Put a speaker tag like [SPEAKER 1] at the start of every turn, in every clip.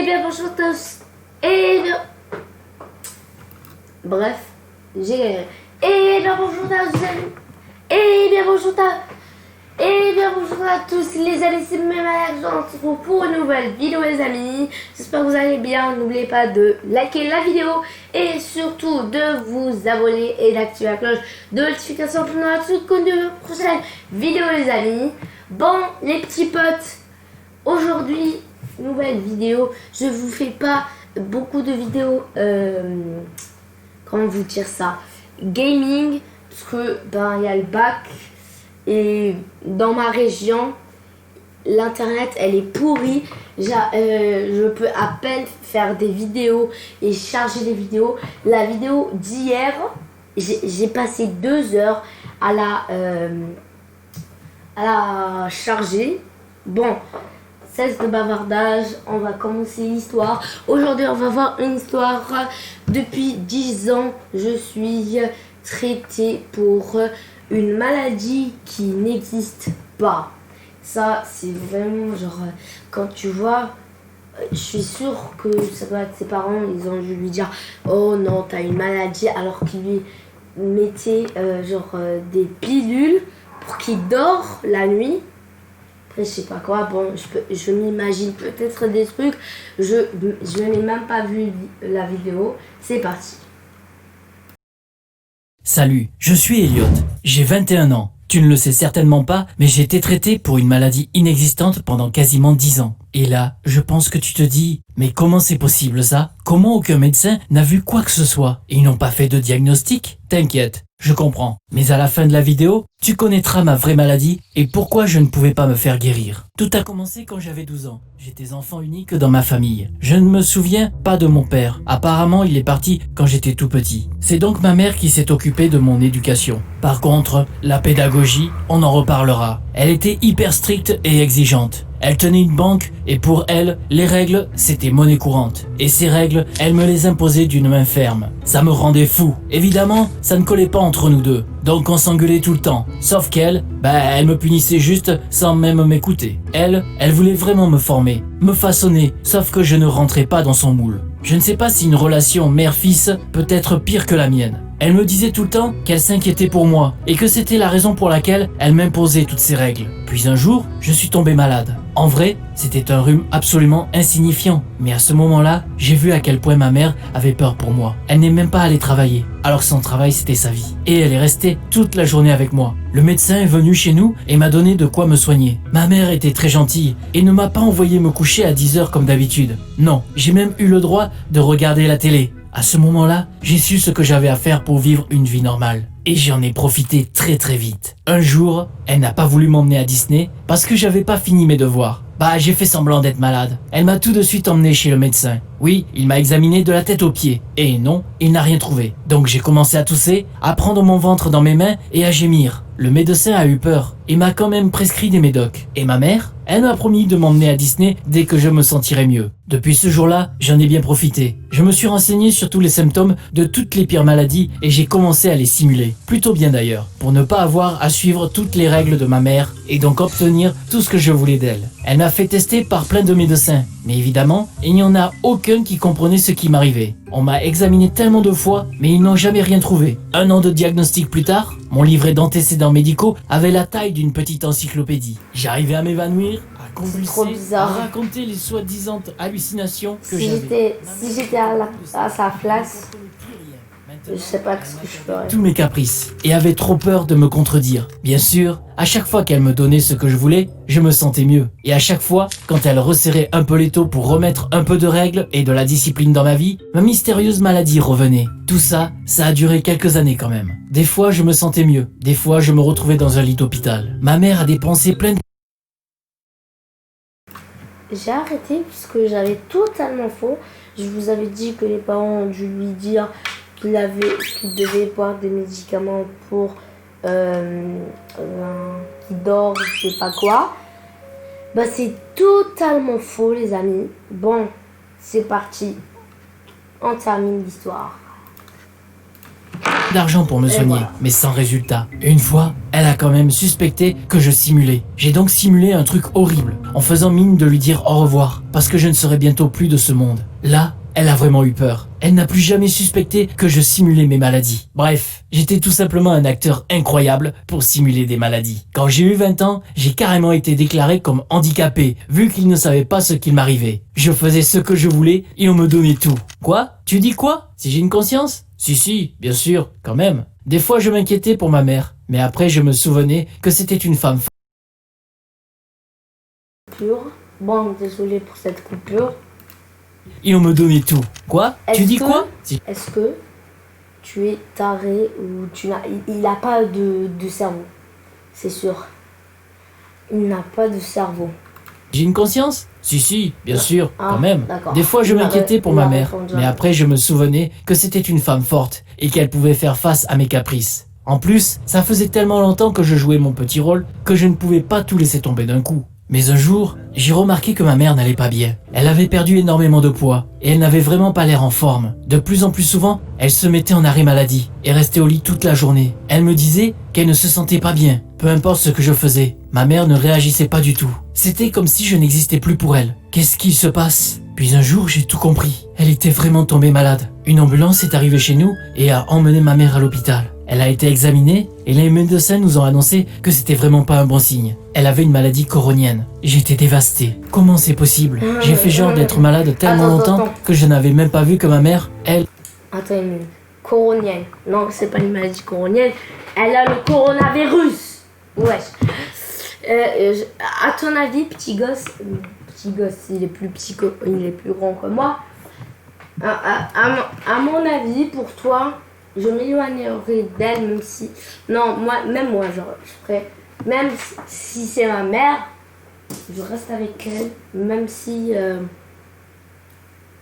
[SPEAKER 1] Et bien bonjour tous. Et bien... Bref, j'ai galéré. Et bien bonjour à tous. Et bien bonjour à tous les amis, c'est même on se retrouve pour une nouvelle vidéo les amis. J'espère que vous allez bien. N'oubliez pas de liker la vidéo et surtout de vous abonner et d'activer la cloche de notification pour ne toute de prochaine vidéo les amis. Bon les petits potes, aujourd'hui nouvelle vidéo. Je vous fais pas beaucoup de vidéos comment vous dire ça, gaming, parce que ben il y a le bac et dans ma région l'internet elle est pourrie. Je peux à peine faire des vidéos et charger des vidéos. La vidéo d'hier, j'ai passé 2 heures à la charger. Bon, cesse de bavardage, on va commencer l'histoire. Aujourd'hui, on va voir une histoire. Depuis 10 ans, je suis traitée pour une maladie qui n'existe pas. Ça, c'est vraiment genre, quand tu vois, je suis sûre que ça doit être ses parents, ils ont dû lui dire « Oh non, t'as une maladie », alors qu'ils lui mettaient des pilules pour qu'il dort la nuit. Après, je sais pas quoi, bon, je m'imagine peut-être des trucs. Je n'ai même pas vu la vidéo. C'est parti.
[SPEAKER 2] Salut, je suis Elliot, j'ai 21 ans. Tu ne le sais certainement pas, mais j'ai été traité pour une maladie inexistante pendant quasiment 10 ans. Et là, je pense que tu te dis, mais comment c'est possible ça? Comment aucun médecin n'a vu quoi que ce soit? Et ils n'ont pas fait de diagnostic? T'inquiète, je comprends. Mais à la fin de la vidéo, tu connaîtras ma vraie maladie et pourquoi je ne pouvais pas me faire guérir. Tout a commencé quand j'avais 12 ans. J'étais enfant unique dans ma famille. Je ne me souviens pas de mon père. Apparemment, il est parti quand j'étais tout petit. C'est donc ma mère qui s'est occupée de mon éducation. Par contre, la pédagogie, on en reparlera. Elle était hyper stricte et exigeante. Elle tenait une banque et pour elle, les règles, c'était monnaie courante. Et ces règles, elle me les imposait d'une main ferme. Ça me rendait fou. Évidemment, ça ne collait pas entre nous deux. Donc on s'engueulait tout le temps. Sauf qu'elle, elle me punissait juste sans même m'écouter. Elle voulait vraiment me former, me façonner, sauf que je ne rentrais pas dans son moule. Je ne sais pas si une relation mère-fils peut être pire que la mienne. Elle me disait tout le temps qu'elle s'inquiétait pour moi et que c'était la raison pour laquelle elle m'imposait toutes ces règles. Puis un jour, je suis tombé malade. En vrai, c'était un rhume absolument insignifiant. Mais à ce moment-là, j'ai vu à quel point ma mère avait peur pour moi. Elle n'est même pas allée travailler, alors que son travail c'était sa vie. Et elle est restée toute la journée avec moi. Le médecin est venu chez nous et m'a donné de quoi me soigner. Ma mère était très gentille et ne m'a pas envoyé me coucher à 10 heures comme d'habitude. Non, j'ai même eu le droit de regarder la télé. À ce moment-là, j'ai su ce que j'avais à faire pour vivre une vie normale. Et j'en ai profité très très vite. Un jour, elle n'a pas voulu m'emmener à Disney parce que j'avais pas fini mes devoirs. J'ai fait semblant d'être malade. Elle m'a tout de suite emmené chez le médecin. Oui, il m'a examiné de la tête aux pieds. Et non, il n'a rien trouvé. Donc j'ai commencé à tousser, à prendre mon ventre dans mes mains et à gémir. Le médecin a eu peur et m'a quand même prescrit des médocs. Et ma mère, elle m'a promis de m'emmener à Disney dès que je me sentirais mieux. Depuis ce jour-là, j'en ai bien profité. Je me suis renseigné sur tous les symptômes de toutes les pires maladies et j'ai commencé à les simuler. Plutôt bien d'ailleurs, pour ne pas avoir à suivre toutes les règles de ma mère et donc obtenir tout ce que je voulais d'elle. Elle m'a fait tester par plein de médecins, mais évidemment, il n'y en a aucun qui comprenait ce qui m'arrivait. On m'a examiné tellement de fois, mais ils n'ont jamais rien trouvé. 1 an de diagnostic plus tard, mon livret d'antécédents médicaux avait la taille d'une petite encyclopédie. J'arrivais à m'évanouir, à convulser, à raconter les soi-disant hallucinations que j'avais.
[SPEAKER 1] Si j'étais à sa place, je sais pas ce que je ferais.
[SPEAKER 2] Tous mes caprices, et avait trop peur de me contredire. Bien sûr, à chaque fois qu'elle me donnait ce que je voulais, je me sentais mieux. Et à chaque fois, quand elle resserrait un peu l'étau pour remettre un peu de règles et de la discipline dans ma vie, ma mystérieuse maladie revenait. Tout ça, ça a duré quelques années quand même. Des fois, je me sentais mieux. Des fois, je me retrouvais dans un lit d'hôpital. Ma mère a dépensé plein de...
[SPEAKER 1] J'ai arrêté puisque j'avais totalement faux. Je vous avais dit que les parents ont dû lui dire qu'il devait boire des médicaments pour qu'il dort, je sais pas quoi. C'est totalement faux les amis. Bon, c'est parti. On termine l'histoire.
[SPEAKER 2] d'argent pour me soigner,
[SPEAKER 1] voilà.
[SPEAKER 2] mais sans résultat. Une fois, elle a quand même suspecté que je simulais. J'ai donc simulé un truc horrible, en faisant mine de lui dire au revoir, parce que je ne serai bientôt plus de ce monde. Là, elle a vraiment eu peur. Elle n'a plus jamais suspecté que je simulais mes maladies. Bref, j'étais tout simplement un acteur incroyable pour simuler des maladies. Quand j'ai eu 20 ans, j'ai carrément été déclaré comme handicapé, vu qu'ils ne savaient pas ce qu'il m'arrivait. Je faisais ce que je voulais et on me donnait tout. Quoi? Tu dis quoi? Si j'ai une conscience? Si, bien sûr, quand même. Des fois, je m'inquiétais pour ma mère, mais après, je me souvenais que c'était une femme.
[SPEAKER 1] Bon, désolé pour cette coupure.
[SPEAKER 2] Et on me donnait tout. Quoi? Tu dis quoi?
[SPEAKER 1] Est-ce que tu es taré ou tu n'as... Il n'a pas de cerveau, c'est sûr. Il n'a pas de cerveau.
[SPEAKER 2] J'ai une conscience? Si, bien sûr, quand même.
[SPEAKER 1] D'accord.
[SPEAKER 2] Des fois, je m'inquiétais pour ma mère, mais après, je me souvenais que c'était une femme forte et qu'elle pouvait faire face à mes caprices. En plus, ça faisait tellement longtemps que je jouais mon petit rôle que je ne pouvais pas tout laisser tomber d'un coup. Mais un jour, j'ai remarqué que ma mère n'allait pas bien. Elle avait perdu énormément de poids et elle n'avait vraiment pas l'air en forme. De plus en plus souvent, elle se mettait en arrêt maladie et restait au lit toute la journée. Elle me disait qu'elle ne se sentait pas bien, peu importe ce que je faisais. Ma mère ne réagissait pas du tout. C'était comme si je n'existais plus pour elle. Qu'est-ce qui se passe? Puis un jour, j'ai tout compris. Elle était vraiment tombée malade. Une ambulance est arrivée chez nous et a emmené ma mère à l'hôpital. Elle a été examinée et les médecins nous ont annoncé que c'était vraiment pas un bon signe. Elle avait une maladie coronienne. J'étais dévasté. Comment c'est possible? J'ai fait genre d'être malade tellement longtemps que je n'avais même pas vu que ma mère, elle...
[SPEAKER 1] Attends une minute. Coronienne. Non, c'est pas une maladie coronienne. Elle a le coronavirus. Wesh. À ton avis, petit gosse, il est plus il est plus grand que moi. À mon avis, pour toi, je m'éloignerai d'elle, même si... Non, même moi, genre, je ferais... Même si c'est ma mère, je reste avec elle, même si...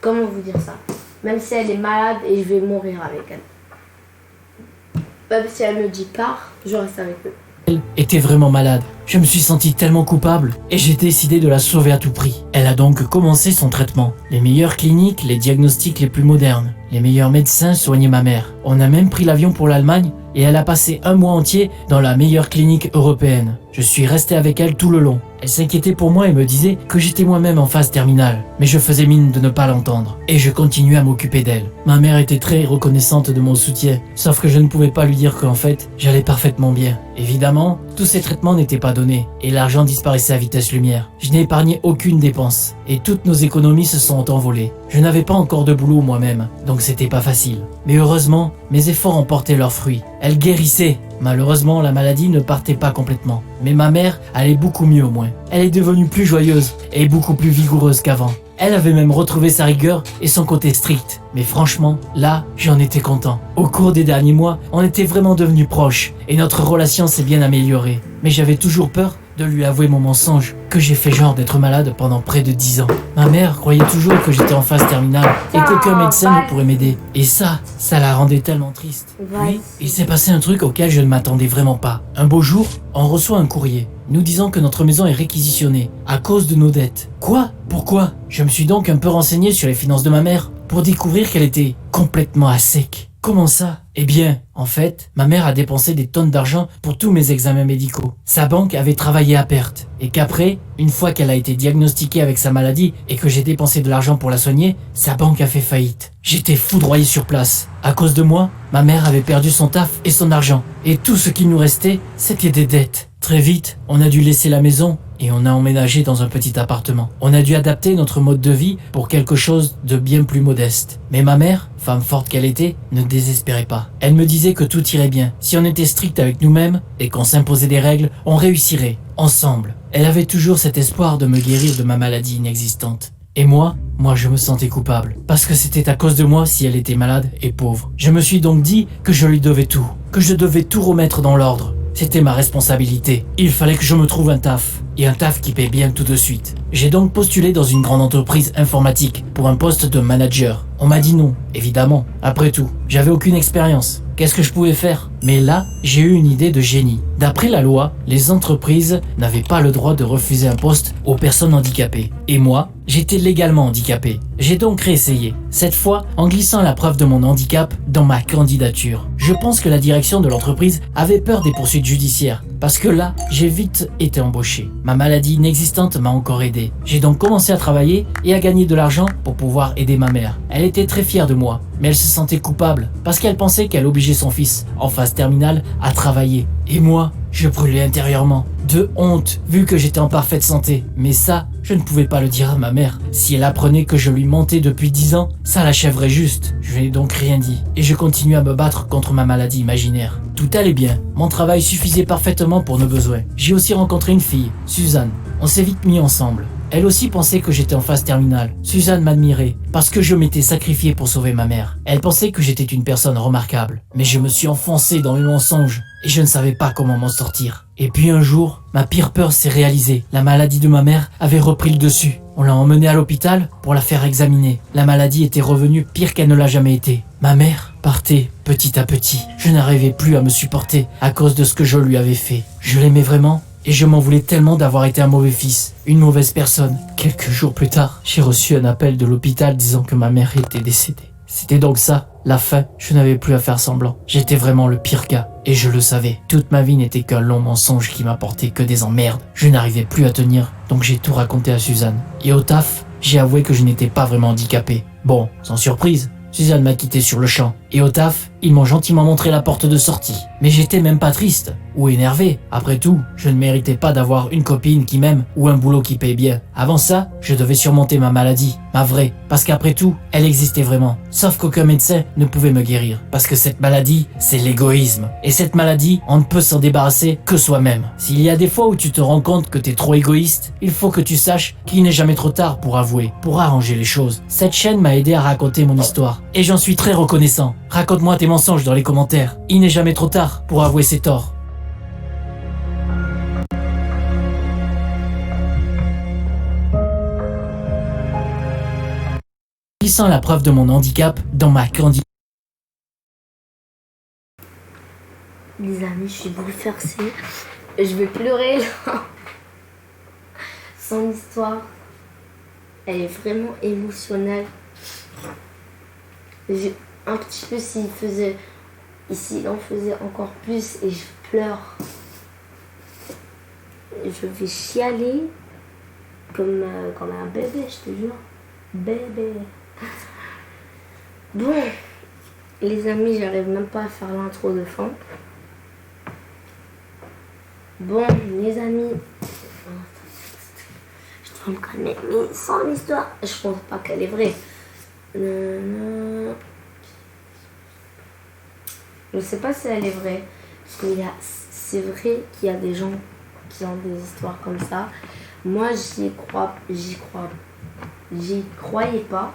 [SPEAKER 1] comment vous dire ça? Même si elle est malade et je vais mourir avec elle. Même si elle me dit pars, je reste avec eux.
[SPEAKER 2] Elle était vraiment malade. Je me suis senti tellement coupable et j'ai décidé de la sauver à tout prix. Elle a donc commencé son traitement. Les meilleures cliniques, les diagnostics les plus modernes. Les meilleurs médecins soignaient ma mère. On a même pris l'avion pour l'Allemagne et elle a passé un mois entier dans la meilleure clinique européenne. Je suis resté avec elle tout le long. Elle s'inquiétait pour moi et me disait que j'étais moi-même en phase terminale. Mais je faisais mine de ne pas l'entendre. Et je continuais à m'occuper d'elle. Ma mère était très reconnaissante de mon soutien. Sauf que je ne pouvais pas lui dire qu'en fait, j'allais parfaitement bien. Évidemment, tous ces traitements n'étaient pas donnés. Et l'argent disparaissait à vitesse lumière. Je n'ai épargné aucune dépense. Et toutes nos économies se sont envolées. Je n'avais pas encore de boulot moi-même. Donc c'était pas facile. Mais heureusement, mes efforts ont porté leurs fruits. Elle guérissait. Malheureusement, la maladie ne partait pas complètement. Mais ma mère allait beaucoup mieux au moins. Elle est devenue plus joyeuse et beaucoup plus vigoureuse qu'avant. Elle avait même retrouvé sa rigueur et son côté strict. Mais franchement, là, j'en étais content. Au cours des derniers mois, on était vraiment devenus proches et notre relation s'est bien améliorée. Mais j'avais toujours peur de lui avouer mon mensonge, que j'ai fait genre d'être malade pendant près de 10 ans. Ma mère croyait toujours que j'étais en phase terminale et qu'aucun médecin ne pourrait m'aider. Et ça la rendait tellement triste. Puis, il s'est passé un truc auquel je ne m'attendais vraiment pas. Un beau jour, on reçoit un courrier nous disant que notre maison est réquisitionnée à cause de nos dettes. Quoi? Pourquoi? Je me suis donc un peu renseigné sur les finances de ma mère pour découvrir qu'elle était complètement à sec. Comment ça? Eh bien, en fait, ma mère a dépensé des tonnes d'argent pour tous mes examens médicaux. Sa banque avait travaillé à perte. Et qu'après, une fois qu'elle a été diagnostiquée avec sa maladie et que j'ai dépensé de l'argent pour la soigner, sa banque a fait faillite. J'étais foudroyé sur place. À cause de moi, ma mère avait perdu son taf et son argent. Et tout ce qu'il nous restait, c'était des dettes. Très vite, on a dû laisser la maison et on a emménagé dans un petit appartement. On a dû adapter notre mode de vie pour quelque chose de bien plus modeste. Mais ma mère, femme forte qu'elle était, ne désespérait pas. Elle me disait que tout irait bien. Si on était strict avec nous-mêmes et qu'on s'imposait des règles, on réussirait, ensemble. Elle avait toujours cet espoir de me guérir de ma maladie inexistante. Et moi je me sentais coupable. Parce que c'était à cause de moi si elle était malade et pauvre. Je me suis donc dit que je lui devais tout. Que je devais tout remettre dans l'ordre. C'était ma responsabilité. Il fallait que je me trouve un taf. Et un taf qui paie bien tout de suite. J'ai donc postulé dans une grande entreprise informatique pour un poste de manager. On m'a dit non, évidemment. Après tout, j'avais aucune expérience. Qu'est-ce que je pouvais faire? Mais là, j'ai eu une idée de génie. D'après la loi, les entreprises n'avaient pas le droit de refuser un poste aux personnes handicapées. Et moi, j'étais légalement handicapé. J'ai donc réessayé, cette fois en glissant la preuve de mon handicap dans ma candidature. Je pense que la direction de l'entreprise avait peur des poursuites judiciaires, parce que là, j'ai vite été embauché. Ma maladie inexistante m'a encore aidé. J'ai donc commencé à travailler et à gagner de l'argent pour pouvoir aider ma mère. Elle était très fière de moi, mais elle se sentait coupable, parce qu'elle pensait qu'elle obligeait son fils, en phase terminale, à travailler. Et moi, je brûlais intérieurement, de honte, vu que j'étais en parfaite santé. Mais ça, je ne pouvais pas le dire à ma mère. Si elle apprenait que je lui mentais depuis 10 ans, ça l'achèverait juste. Je n'ai donc rien dit, et je continue à me battre contre ma maladie imaginaire. Tout allait bien, mon travail suffisait parfaitement pour nos besoins. J'ai aussi rencontré une fille, Suzanne. On s'est vite mis ensemble. Elle aussi pensait que j'étais en phase terminale. Suzanne m'admirait parce que je m'étais sacrifié pour sauver ma mère. Elle pensait que j'étais une personne remarquable. Mais je me suis enfoncé dans le mensonge et je ne savais pas comment m'en sortir. Et puis un jour, ma pire peur s'est réalisée. La maladie de ma mère avait repris le dessus. On l'a emmenée à l'hôpital pour la faire examiner. La maladie était revenue pire qu'elle ne l'a jamais été. Ma mère partait petit à petit. Je n'arrivais plus à me supporter à cause de ce que je lui avais fait. Je l'aimais vraiment. Et je m'en voulais tellement d'avoir été un mauvais fils, une mauvaise personne. Quelques jours plus tard, j'ai reçu un appel de l'hôpital disant que ma mère était décédée. C'était donc ça, la fin. Je n'avais plus à faire semblant. J'étais vraiment le pire gars. Et je le savais. Toute ma vie n'était qu'un long mensonge qui m'apportait que des emmerdes. Je n'arrivais plus à tenir, donc j'ai tout raconté à Suzanne. Et au taf, j'ai avoué que je n'étais pas vraiment handicapé. Bon, sans surprise, Suzanne m'a quitté sur le champ. Et au taf, ils m'ont gentiment montré la porte de sortie. Mais j'étais même pas triste ou énervé. Après tout, je ne méritais pas d'avoir une copine qui m'aime ou un boulot qui paye bien. Avant ça, je devais surmonter ma maladie, ma vraie. Parce qu'après tout, elle existait vraiment. Sauf qu'aucun médecin ne pouvait me guérir. Parce que cette maladie, c'est l'égoïsme. Et cette maladie, on ne peut s'en débarrasser que soi-même. S'il y a des fois où tu te rends compte que t'es trop égoïste, il faut que tu saches qu'il n'est jamais trop tard pour avouer, pour arranger les choses. Cette chaîne m'a aidé à raconter mon histoire. Et j'en suis très reconnaissant. Raconte-moi tes mensonges dans les commentaires. Il n'est jamais trop tard pour avouer ses torts. Glissant la preuve de mon handicap dans ma candidature.
[SPEAKER 1] Les amis, je suis bouleversée. Je vais pleurer là. Son histoire, elle est vraiment émotionnelle. Un petit peu s'il faisait... Ici, il en faisait encore plus et je pleure. Je vais chialer comme un bébé, je te jure. Bébé. Bon, les amis, j'arrive même pas à faire l'intro de fin. Bon, les amis, je dois me calmer, mais sans l'histoire, je pense pas qu'elle est vraie. Je sais pas si elle est vraie, parce que c'est vrai qu'il y a des gens qui ont des histoires comme ça. Moi, j'y croyais pas,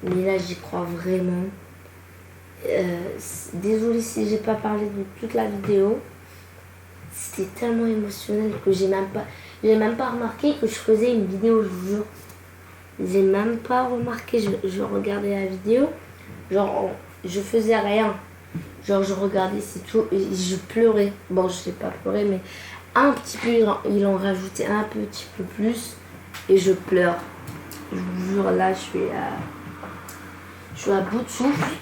[SPEAKER 1] mais là, j'y crois vraiment. Désolée si j'ai pas parlé de toute la vidéo. C'était tellement émotionnel que j'ai même pas remarqué que je faisais une vidéo, je vous jure. J'ai même pas remarqué, je regardais la vidéo, genre je faisais rien. Genre je regardais, c'est tout, et je pleurais. Bon, je sais pas pleurer, mais un petit peu, ils ont rajouté un petit peu plus et je pleure. Je vous jure, là, je suis à bout de souffle.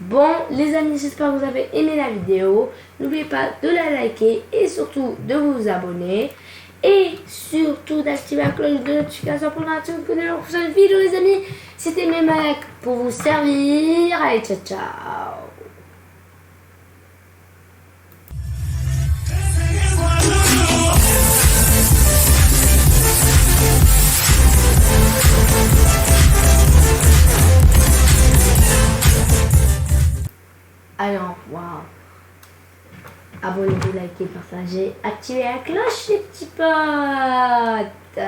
[SPEAKER 1] Bon, les amis, j'espère que vous avez aimé la vidéo. N'oubliez pas de la liker et surtout de vous abonner. Et surtout d'activer la cloche de notification pour la prochaine vidéo, les amis. C'était Memalek pour vous servir. Allez, ciao, ciao. Alors, waouh. Abonnez-vous, likez, partagez, activez la cloche les petits potes.